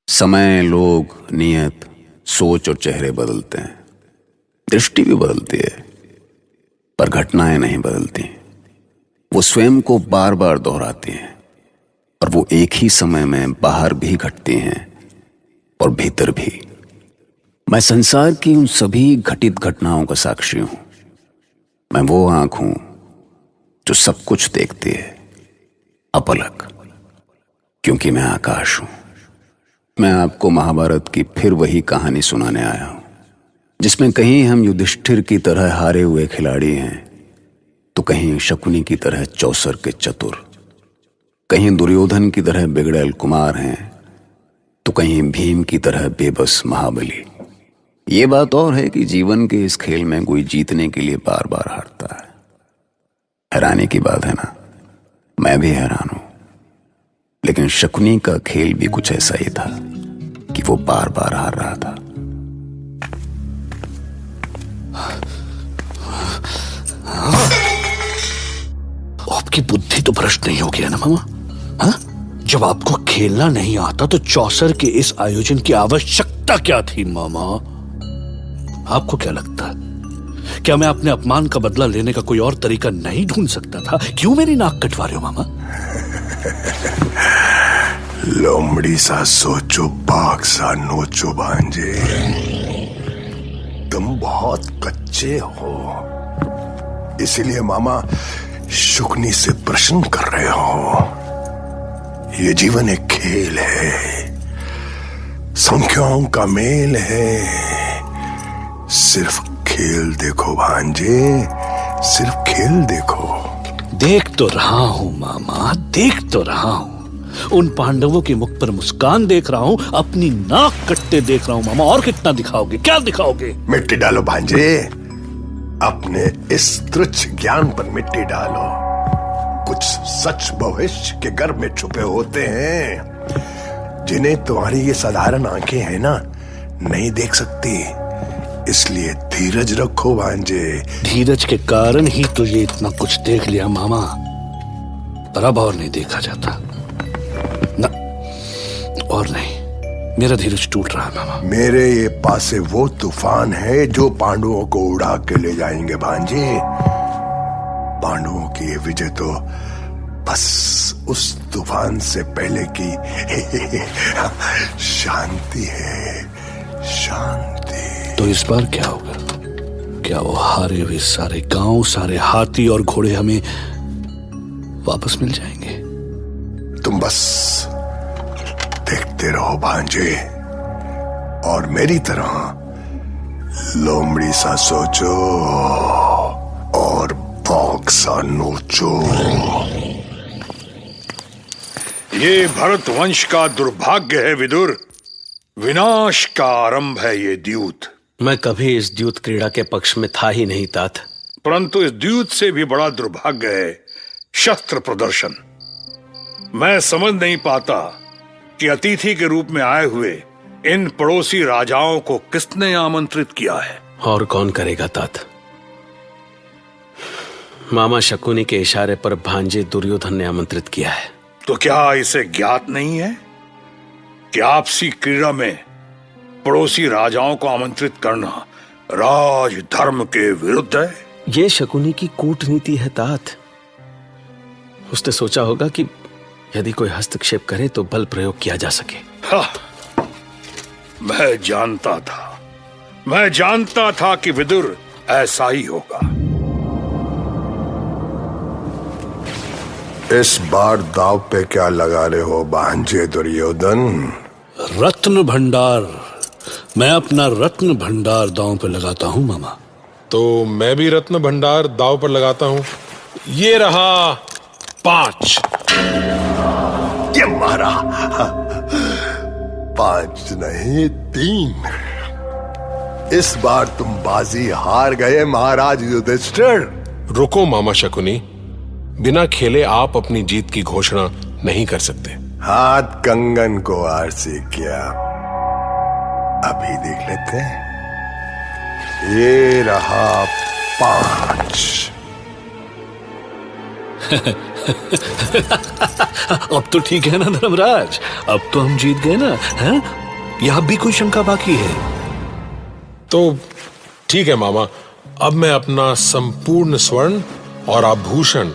समय, लोग, नियत, सोच और चेहरे बदलते हैं। दृष्टि भी बदलती है, पर घटनाएं नहीं बदलती। वो स्वयं को बार बार दोहराती हैं और वो एक ही समय में बाहर भी घटती हैं और भीतर भी। मैं संसार की उन सभी घटित घटनाओं का साक्षी हूं। मैं वो आंख हूं जो सब कुछ देखती है, अपलक, क्योंकि मैं आकाश हूं। मैं आपको महाभारत की फिर वही कहानी सुनाने आया हूं, जिसमें कहीं हम युधिष्ठिर की तरह हारे हुए खिलाड़ी हैं, तो कहीं शकुनी की तरह चौसर के चतुर, कहीं दुर्योधन की तरह बिगड़ैल कुमार हैं, तो कहीं भीम की तरह बेबस महाबली। ये बात और है कि जीवन के इस खेल में कोई जीतने के लिए बार बार हारता है। हैरानी की बात है ना, मैं भी हैरान हूं। लेकिन शकुनी का खेल भी कुछ ऐसा ही था कि वो बार बार हार रहा था। आपकी बुद्धि तो भ्रष्ट नहीं हो गया ना मामा? हाँ? जब आपको खेलना नहीं आता तो चौसर के इस आयोजन की आवश्यकता क्या थी मामा? आपको क्या लगता है, क्या मैं अपने अपमान का बदला लेने का कोई और तरीका नहीं ढूंढ सकता था? क्यों मेरी नाक कटवा रहे हो मामा? लोमड़ी सा सोचो, बाघ सा नोचो भांजे। तुम बहुत कच्चे हो, इसीलिए मामा शुकनी से प्रश्न कर रहे हो। ये जीवन एक खेल है, संख्याओं का मेल है। सिर्फ खेल देखो भांजे, सिर्फ खेल देखो। देख तो रहा हूं मामा, देख तो रहा हूं। उन पांडवों के मुख पर मुस्कान देख रहा हूं, अपनी नाक कटते देख रहा हूं मामा। और कितना दिखाओगे, क्या दिखाओगे? मिट्टी डालो भांजे, अपने इस तुच्छ ज्ञान पर मिट्टी डालो। कुछ सच भविष्य के गर्भ में छुपे होते हैं, जिन्हें तुम्हारी ये साधारण आंखें हैं ना, नहीं देख सकती। इसलिए धीरज रखो भांजे। धीरज के कारण ही तो ये इतना कुछ देख लिया मामा, पर अब और नहीं देखा जाता ना। और नहीं, मेरा धीरज टूट रहा है मामा। मेरे ये पासे वो तूफान है जो पांडवों को उड़ा के ले जाएंगे भांजे। पांडवों की ये विजय तो बस उस तूफान से पहले की शांति है, शांति। तो इस बार क्या होगा? क्या वो हारे हुए सारे गांव, सारे हाथी और घोड़े हमें वापस मिल जाएंगे? तुम बस देखते रहो भांजे, और मेरी तरह लोमड़ी सा सोचो और बाघ सा नोचो। ये भरत वंश का दुर्भाग्य है विदुर। विनाश का आरंभ है ये द्यूत। मैं कभी इस द्यूत क्रीड़ा के पक्ष में था ही नहीं तात। परंतु इस द्यूत से भी बड़ा दुर्भाग्य है शस्त्र प्रदर्शन। मैं समझ नहीं पाता कि अतिथि के रूप में आए हुए इन पड़ोसी राजाओं को किसने आमंत्रित किया है। और कौन करेगा तात? मामा शकुनी के इशारे पर भांजे दुर्योधन ने आमंत्रित किया है। तो क्या इसे ज्ञात नहीं है कि आपसी क्रीड़ा में पड़ोसी राजाओं को आमंत्रित करना राज धर्म के विरुद्ध है? यह शकुनी की कूटनीति है तात। उसने सोचा होगा कि यदि कोई हस्तक्षेप करे तो बल प्रयोग किया जा सके। मैं जानता था कि विदुर ऐसा ही होगा। इस बार दाव पे क्या लगा रहे हो भांजे दुर्योधन? रत्न भंडार। मैं अपना रत्न भंडार दांव पर लगाता हूं मामा। तो मैं भी रत्न भंडार दांव पर लगाता हूं। ये रहा 5। ये मारा 5 नहीं 3। इस बार तुम बाजी हार गए महाराज युधिष्ठिर। रुको मामा शकुनी, बिना खेले आप अपनी जीत की घोषणा नहीं कर सकते। हाथ कंगन को आरसी किया, अभी देख लेते हैं। ये रहा 5। अब तो ठीक है ना धर्मराज, अब तो हम जीत गए ना, हैं? या अब भी कोई शंका बाकी है? तो ठीक है मामा, अब मैं अपना संपूर्ण स्वर्ण और आभूषण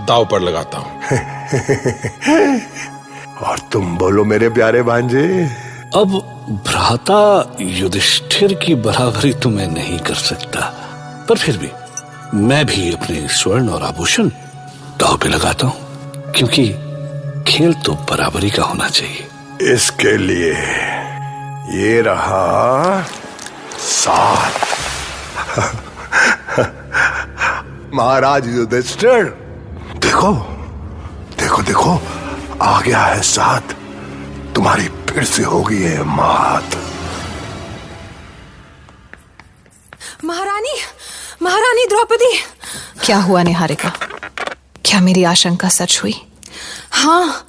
दांव पर लगाता हूं। और तुम बोलो मेरे प्यारे भांजे। अब भ्राता युधिष्ठिर की बराबरी तो मैं नहीं कर सकता, पर फिर भी मैं भी अपने स्वर्ण और आभूषण दांव पे लगाता हूं, क्योंकि खेल तो बराबरी का होना चाहिए। इसके लिए ये रहा 7। महाराज युधिष्ठिर, देखो देखो देखो, आ गया है 7। तुम्हारी फिर से होगी है मात। महारानी, महारानी द्रौपदी। क्या हुआ निहारिका? क्या मेरी आशंका सच हुई? हाँ,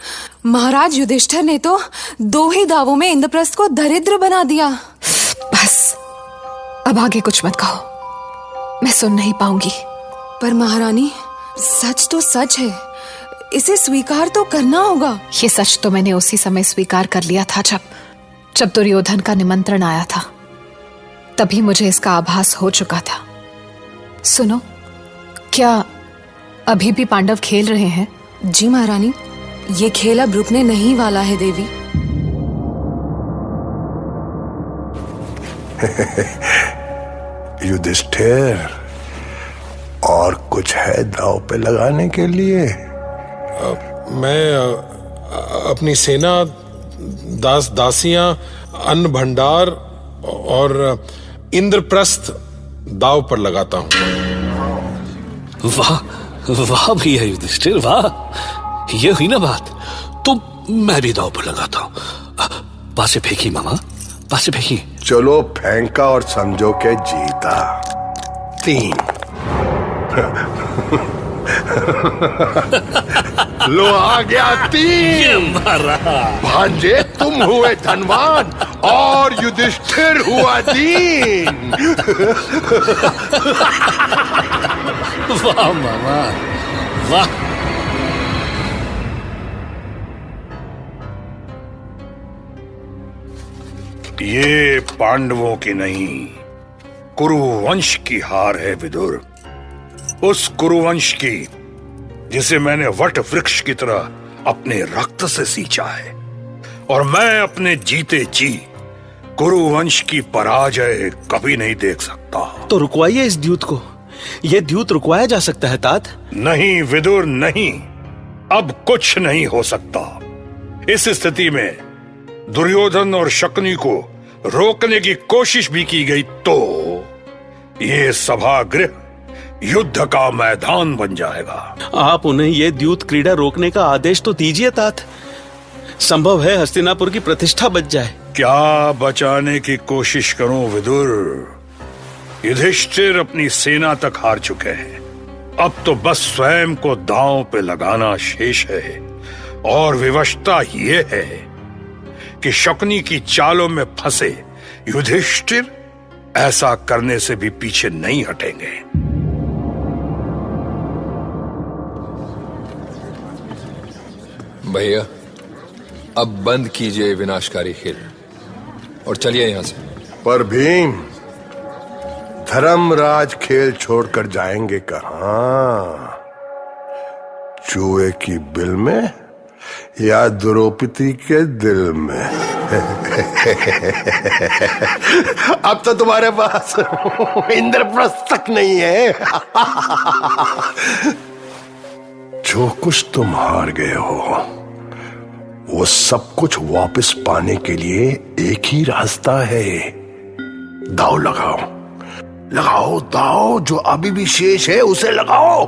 महाराज युधिष्ठिर ने तो 2 ही दावों में इंद्रप्रस्थ को दरिद्र बना दिया। बस, अब आगे कुछ मत कहो, मैं सुन नहीं पाऊंगी। पर महारानी, सच तो सच है, इसे स्वीकार तो करना होगा। ये सच तो मैंने उसी समय स्वीकार कर लिया था जब दुर्योधन का निमंत्रण आया था, तभी मुझे इसका आभास हो चुका था। सुनो, क्या अभी भी पांडव खेल रहे हैं? जी महारानी, ये खेल अब रुकने नहीं वाला है देवी। युधिष्ठिर, और कुछ है दांव पे लगाने के लिए? मैं अपनी सेना, दास दासियां, अन्न भंडार और इंद्रप्रस्थ दांव पर लगाता हूं। वाह वाह भैया युधिष्ठिर, वाह, ये हुई ना बात। तो मैं भी दांव पर लगाता हूं। पासे फेंकी मामा, पासे फेंकी। चलो फेंका और समझो के जीता। 3। लो आ गया 3। भांजे तुम हुए धनवान और युधिष्ठिर हुआ दीन। वाह मामा, वाह। ये पांडवों की नहीं, कुरुवंश की हार है विदुर। उस कुरुवंश की जिसे मैंने वट वृक्ष की तरह अपने रक्त से सींचा है, और मैं अपने जीते जी कुरुवंश की पराजय कभी नहीं देख सकता। तो रुकवाइए इस द्यूत को, यह द्यूत रुकवाया जा सकता है तात। नहीं विदुर, नहीं, अब कुछ नहीं हो सकता। इस स्थिति में दुर्योधन और शकुनी को रोकने की कोशिश भी की गई तो ये सभागृह युद्ध का मैदान बन जाएगा। आप उन्हें यह द्यूत क्रीड़ा रोकने का आदेश तो दीजिए तात, संभव है हस्तिनापुर की प्रतिष्ठा बच जाए। क्या बचाने की कोशिश करूं विदुर? युधिष्ठिर अपनी सेना तक हार चुके हैं, अब तो बस स्वयं को दांव पे लगाना शेष है। और विवशता ये है कि शकुनी की चालों में फंसे युधिष्ठिर ऐसा करने से भी पीछे नहीं हटेंगे। भैया, अब बंद कीजिए विनाशकारी खेल और चलिए यहां से। पर भीम, धर्मराज खेल छोड़कर जाएंगे कहां? चूहे की बिल में या द्रौपदी के दिल में? अब तो तुम्हारे पास इंद्रप्रस्थ तक नहीं है। जो कुछ तुम हार गए हो, वो सब कुछ वापस पाने के लिए एक ही रास्ता है। दांव लगाओ, लगाओ दांव, जो अभी भी शेष है उसे लगाओ।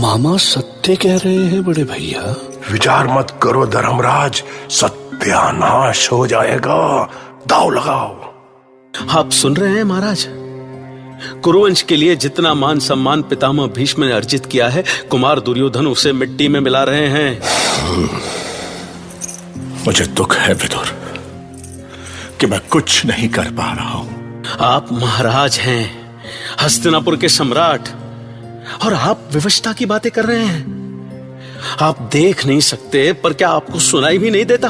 मामा सत्य कह रहे हैं बड़े भैया। विचार मत करो धर्मराज, सत्यानाश हो जाएगा। दांव लगाओ। आप सुन रहे हैं महाराज, कुरुवंश के लिए जितना मान सम्मान पितामह भीष्म ने अर्जित किया है, कुमार दुर्योधन उसे मिट्टी में मिला रहे हैं। मुझे दुख है विदुर कि मैं कुछ नहीं कर पा रहा हूं। आप महाराज हैं, हस्तिनापुर के सम्राट, और आप विवशता की बातें कर रहे हैं। आप देख नहीं सकते, पर क्या आपको सुनाई भी नहीं देता?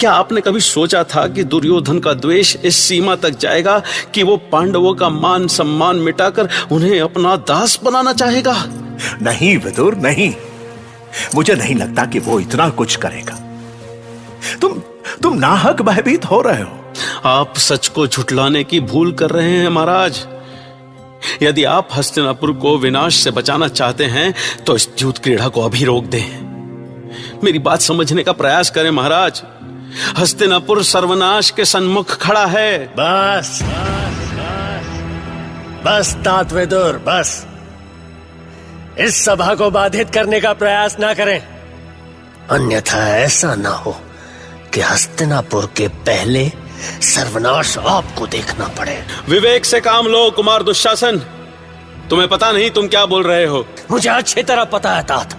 क्या आपने कभी सोचा था कि दुर्योधन का द्वेष इस सीमा तक जाएगा कि वो पांडवों का मान सम्मान मिटाकर उन्हें अपना दास बनाना चाहेगा? नहीं विदुर, नहीं। मुझे नहीं लगता कि वो इतना कुछ करेगा। तुम नाहक भयभीत हो रहे हो। आप सच को झुठलाने की भूल कर रहे हैं महाराज। यदि आप हस्तिनापुर को विनाश से बचाना चाहते हैं तो इस युद्ध क्रीड़ा को अभी रोक दें। मेरी बात समझने का प्रयास करें महाराज। हस्तिनापुर सर्वनाश के सन्मुख खड़ा है। बस बस तात विदुर, बस। इस सभा को बाधित करने का प्रयास ना करें, अन्यथा ऐसा ना हो कि हस्तिनापुर के पहले सर्वनाश आपको देखना पड़े। विवेक से काम लो कुमार दुशासन। तुम्हें पता नहीं तुम क्या बोल रहे हो। मुझे अच्छी तरह पता है तात।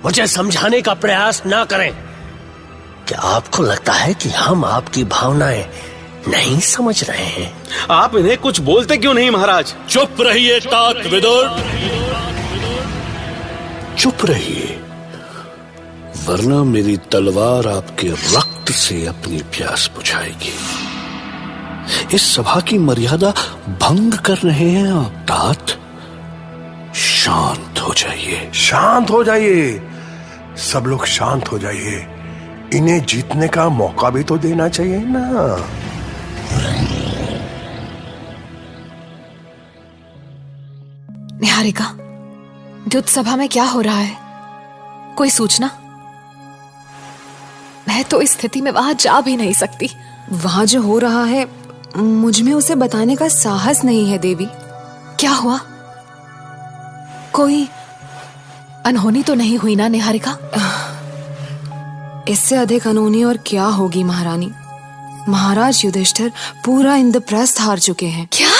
मुझे समझाने का प्रयास ना करें। क्या आपको लगता है कि हम आपकी भावनाएं नहीं समझ रहे हैं? आप इन्हें कुछ बोलते क्यों नहीं महाराज? चुप रहिए तात विदुर, चुप रहिए, वरना मेरी तलवार आपके रक्त से अपनी प्यास बुझाएगी। इस सभा की मर्यादा भंग कर रहे हैं आप तात। शांत हो जाइए। शांत हो जाइए, सब लोग शांत हो जाइए। इन्हें जीतने का मौका भी तो देना चाहिए ना। निहारिका, युद्ध सभा में क्या हो रहा है? कोई सूचना? मैं तो इस स्थिति में वहां जा भी नहीं सकती। वहां जो हो रहा है मुझ में उसे बताने का साहस नहीं है देवी। क्या हुआ? कोई अनहोनी तो नहीं हुई ना निहारिका? इससे अधिक अनहोनी और क्या होगी महारानी। महाराज युधिष्ठिर पूरा इंद्रप्रस्थ हार चुके हैं। क्या?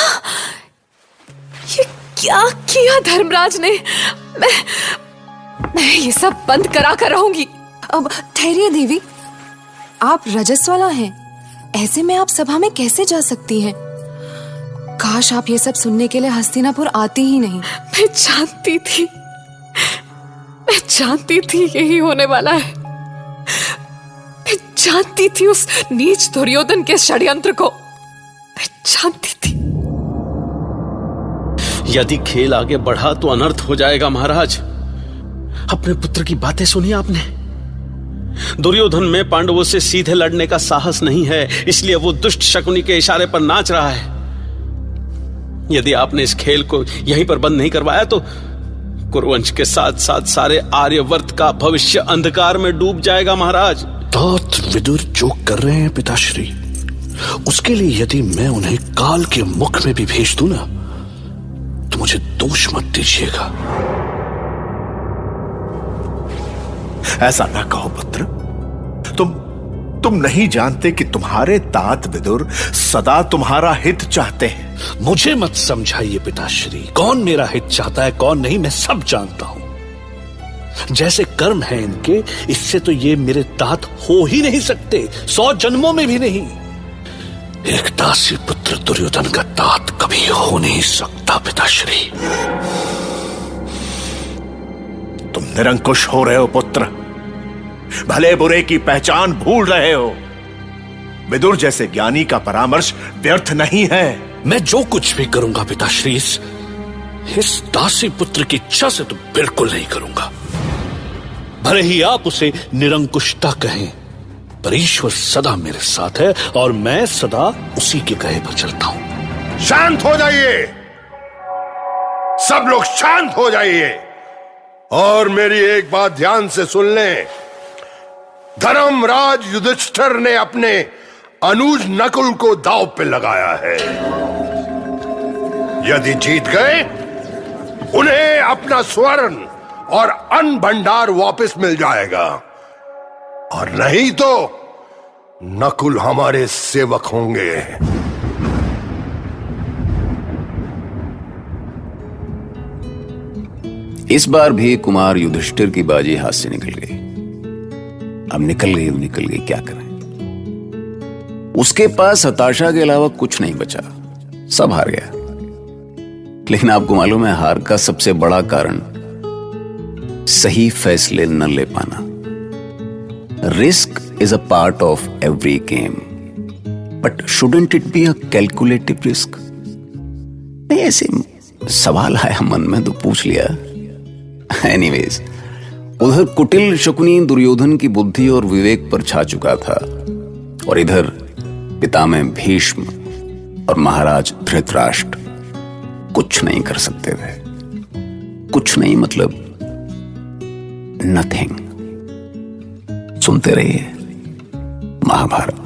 ये क्या किया धर्मराज ने? मैं ये सब बंद करा कर रहूंगी। अब ठहरिए देवी, आप रजस्वला हैं, ऐसे में आप सभा में कैसे जा सकती हैं? काश आप ये सब सुनने के लिए हस्तिनापुर आती ही नहीं। मैं जानती थी यही होने वाला है। मैं जानती थी उस नीच दुर्योधन के षड्यंत्र को। मैं जानती थी। यदि खेल आगे बढ़ा तो अनर्थ हो जाएगा महाराज। अपने पुत्र की बातें सुनी आपने? दुर्योधन में पांडवों से सीधे लड़ने का साहस नहीं है, इसलिए वो दुष्ट शकुनी के इशारे पर नाच रहा है। यदि आपने इस खेल को यहीं पर बंद नहीं करवाया तो कुरुवंश के साथ साथ सारे आर्यवर्त का भविष्य अंधकार में डूब जाएगा महाराज। तात विदुर जो कर रहे हैं पिताश्री, उसके लिए यदि मैं उन्हें काल के मुख में भी भेज दूं ना, तो मुझे दोष मत दीजिएगा। ऐसा ना कहो पुत्र। तुम नहीं जानते कि तुम्हारे तात विदुर सदा तुम्हारा हित चाहते हैं। मुझे मत समझाइए पिताश्री, कौन मेरा हित चाहता है कौन नहीं मैं सब जानता हूं। जैसे कर्म है इनके, इससे तो ये मेरे तात हो ही नहीं सकते, 100 जन्मों में भी नहीं। एक दासी पुत्र दुर्योधन का तात कभी हो नहीं सकता पिताश्री। तुम निरंकुश हो रहे हो पुत्र, भले बुरे की पहचान भूल रहे हो। विदुर जैसे ज्ञानी का परामर्श व्यर्थ नहीं है। मैं जो कुछ भी करूंगा पिताश्री इस दासी पुत्र की इच्छा से तो बिल्कुल नहीं करूंगा। भले ही आप उसे निरंकुशता कहें, पर ईश्वर सदा मेरे साथ है और मैं सदा उसी के कहे पर चलता हूं। शांत हो जाइए, सब लोग शांत हो जाइए और मेरी एक बात ध्यान से सुन लें। धर्मराज युधिष्ठिर ने अपने अनुज नकुल को दांव पे लगाया है। यदि जीत गए उन्हें अपना स्वर्ण और अन्न भंडार वापस मिल जाएगा, और नहीं तो नकुल हमारे सेवक होंगे। इस बार भी कुमार युधिष्ठिर की बाजी हाथ से निकल गई। अब निकल गई, क्या करें। उसके पास हताशा के अलावा कुछ नहीं बचा, सब हार गया। लेकिन आपको मालूम है, हार का सबसे बड़ा कारण सही फैसले न ले पाना। Risk is a part of every game, but shouldn't it be a calculative risk? नहीं, ऐसे सवाल आया मन में तो पूछ लिया। एनीवेज, उधर कुटिल शकुनी दुर्योधन की बुद्धि और विवेक पर छा चुका था, और इधर पितामह भीष्म और महाराज धृतराष्ट्र कुछ नहीं कर सकते थे। कुछ नहीं मतलब नथिंग। सुनते रहिए महाभारत।